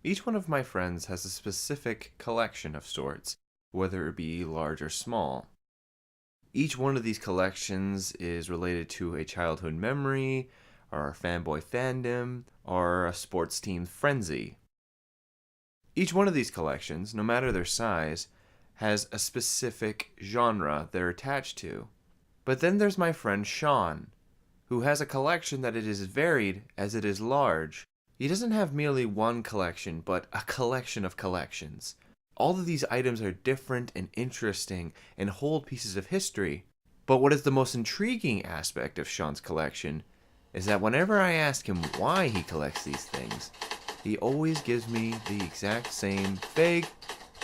Each one of my friends has a specific collection of sorts, whether it be large or small. Each one of these collections is related to a childhood memory, or a fanboy fandom, or a sports team frenzy. Each one of these collections, no matter their size, has a specific genre they're attached to. But then there's my friend Sean, who has a collection that it is varied as it is large. He doesn't have merely one collection, but a collection of collections. All of these items are different and interesting and hold pieces of history. But what is the most intriguing aspect of Sean's collection is that whenever I ask him why he collects these things, he always gives me the exact same vague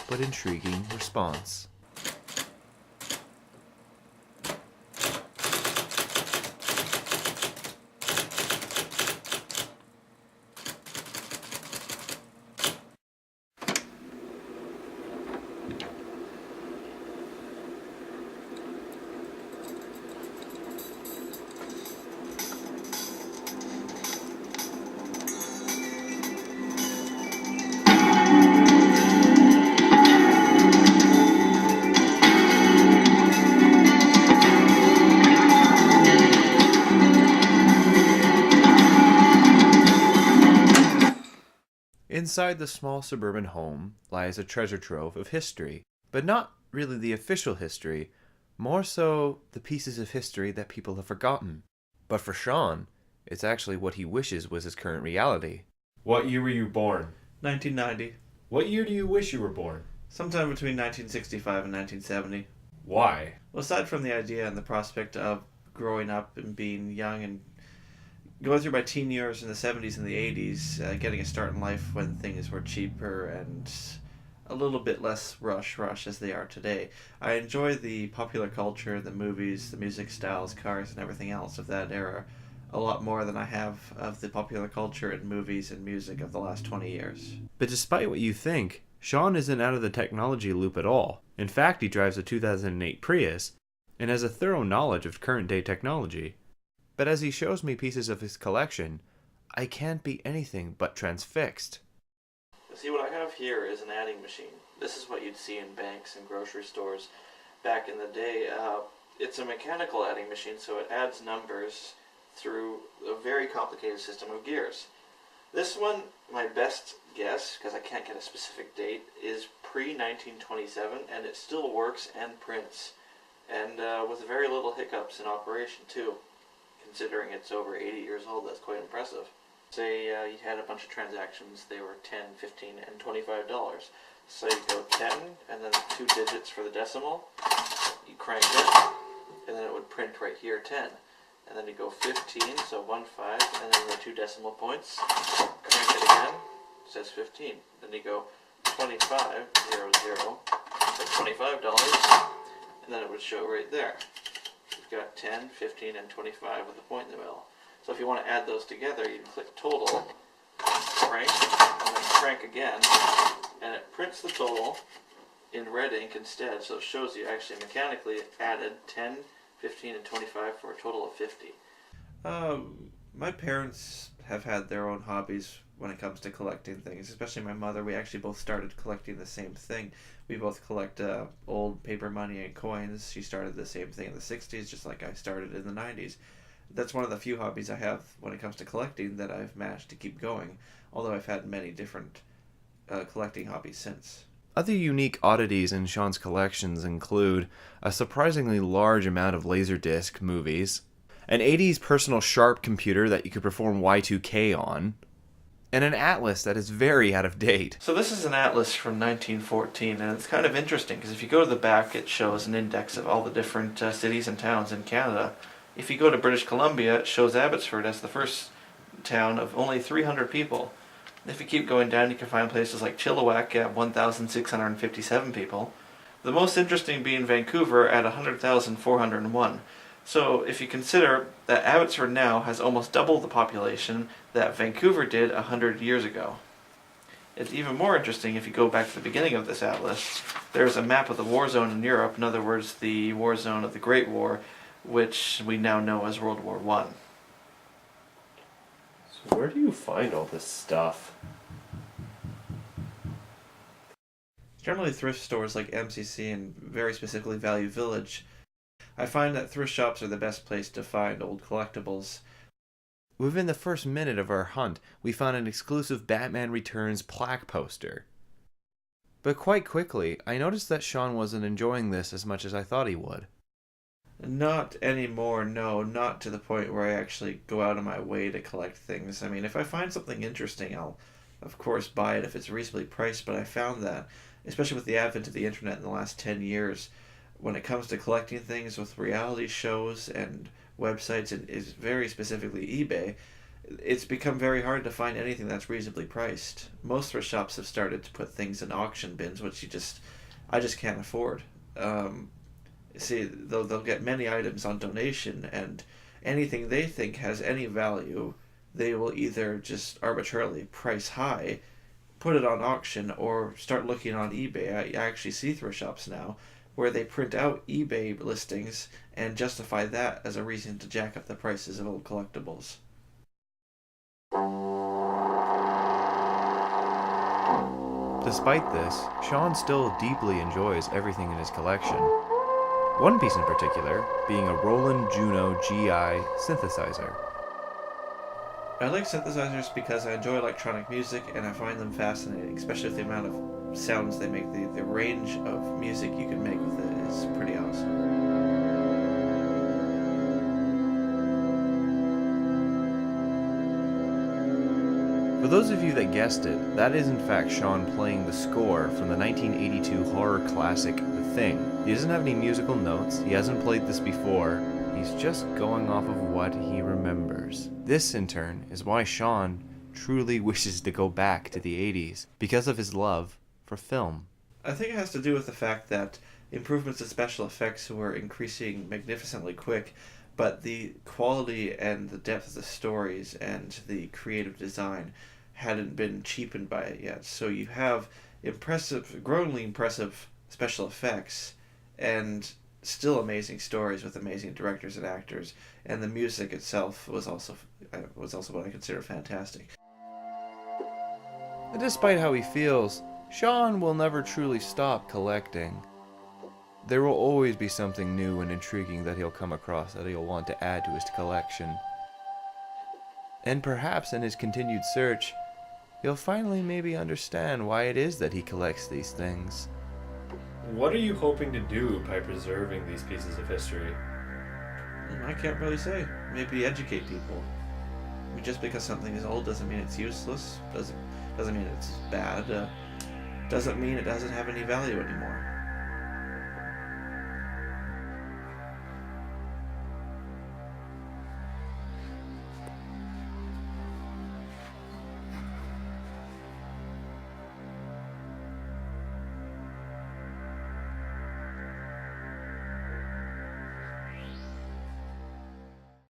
but intriguing response. Inside the small suburban home lies a treasure trove of history, but not really the official history, more so the pieces of history that people have forgotten. But for Sean, it's actually what he wishes was his current reality. What year were you born? 1990. What year do you wish you were born? Sometime between 1965 and 1970. Why? Well, aside from the idea and the prospect of growing up and being young and going through my teen years in the 70s and the 80s, getting a start in life when things were cheaper and a little bit less rush as they are today. I enjoy the popular culture, the movies, the music styles, cars, and everything else of that era a lot more than I have of the popular culture and movies and music of the last 20 years. But despite what you think, Sean isn't out of the technology loop at all. In fact, he drives a 2008 Prius and has a thorough knowledge of current day technology. But as he shows me pieces of his collection, I can't be anything but transfixed. See, what I have here is an adding machine. This is what you'd see in banks and grocery stores back in the day. It's a mechanical adding machine, so it adds numbers through a very complicated system of gears. This one, my best guess, because I can't get a specific date, is pre-1927, and it still works and prints, and with very little hiccups in operation too. Considering it's over 80 years old, that's quite impressive. Say you had a bunch of transactions, they were $10, $15, and $25. So you go 10, and then 2 digits for the decimal, you crank it, and then it would print right here 10. And then you go 15, so 1, 5, and then the 2 decimal points, crank it again, it says 15. Then you go 25, 0, 0, so $25, and then it would show right there. You've got 10, 15, and 25 with a point in the middle. So if you want to add those together, you click total, crank, and then crank again, and it prints the total in red ink instead, so it shows you actually mechanically added 10, 15, and 25 for a total of 50. My parents have had their own hobbies when it comes to collecting things, especially my mother. We actually both started collecting the same thing. We both collect old paper money and coins. She started the same thing in the 60s, just like I started in the 90s. That's one of the few hobbies I have when it comes to collecting that I've managed to keep going, although I've had many different collecting hobbies since. Other unique oddities in Sean's collections include a surprisingly large amount of Laserdisc movies, an 80s personal Sharp computer that you could perform Y2K on, and an atlas that is very out of date. So this is an atlas from 1914, and it's kind of interesting because if you go to the back, it shows an index of all the different cities and towns in Canada. If you go to British Columbia, it shows Abbotsford as the first town of only 300 people. If you keep going down, you can find places like Chilliwack at 1,657 people. The most interesting being Vancouver at 100,401. So if you consider that Abbotsford now has almost double the population that Vancouver did 100 years ago. It's even more interesting if you go back to the beginning of this atlas. There's a map of the war zone in Europe, in other words the war zone of the Great War, which we now know as World War I. So where do you find all this stuff? Generally, thrift stores like MCC and very specifically Value Village, I find that thrift shops are the best place to find old collectibles. Within the first minute of our hunt, we found an exclusive Batman Returns plaque poster. But quite quickly, I noticed that Sean wasn't enjoying this as much as I thought he would. Not anymore, no, not to the point where I actually go out of my way to collect things. I mean, if I find something interesting, I'll, of course, buy it if it's reasonably priced, but I found that, especially with the advent of the internet in the last 10 years, when it comes to collecting things with reality shows and websites, and is very specifically eBay, it's become very hard to find anything that's reasonably priced. Most thrift shops have started to put things in auction bins, which I just can't afford. See, they'll get many items on donation, and anything they think has any value, they will either just arbitrarily price high, put it on auction, or start looking on eBay. I actually see thrift shops now where they print out eBay listings and justify that as a reason to jack up the prices of old collectibles. Despite this, Sean still deeply enjoys everything in his collection. One piece in particular being a Roland Juno GI synthesizer. I like synthesizers because I enjoy electronic music and I find them fascinating, especially with the amount of sounds they make. The range of music you can make with it is pretty awesome. For those of you that guessed it, that is in fact Sean playing the score from the 1982 horror classic The Thing. He doesn't have any musical notes, he hasn't played this before, he's just going off of what he remembers. This, in turn, is why Sean truly wishes to go back to the 80s, because of his love for film. I think it has to do with the fact that improvements in special effects were increasing magnificently quick, but the quality and the depth of the stories and the creative design hadn't been cheapened by it yet. So you have growingly impressive special effects and still amazing stories with amazing directors and actors, and the music itself was also what I consider fantastic. And despite how he feels, Sean will never truly stop collecting. There will always be something new and intriguing that he'll come across that he'll want to add to his collection. And perhaps in his continued search, he'll finally maybe understand why it is that he collects these things. What are you hoping to do by preserving these pieces of history? I can't really say. Maybe educate people. I mean, just because something is old doesn't mean it's useless. Doesn't mean it's bad. Doesn't mean it doesn't have any value anymore.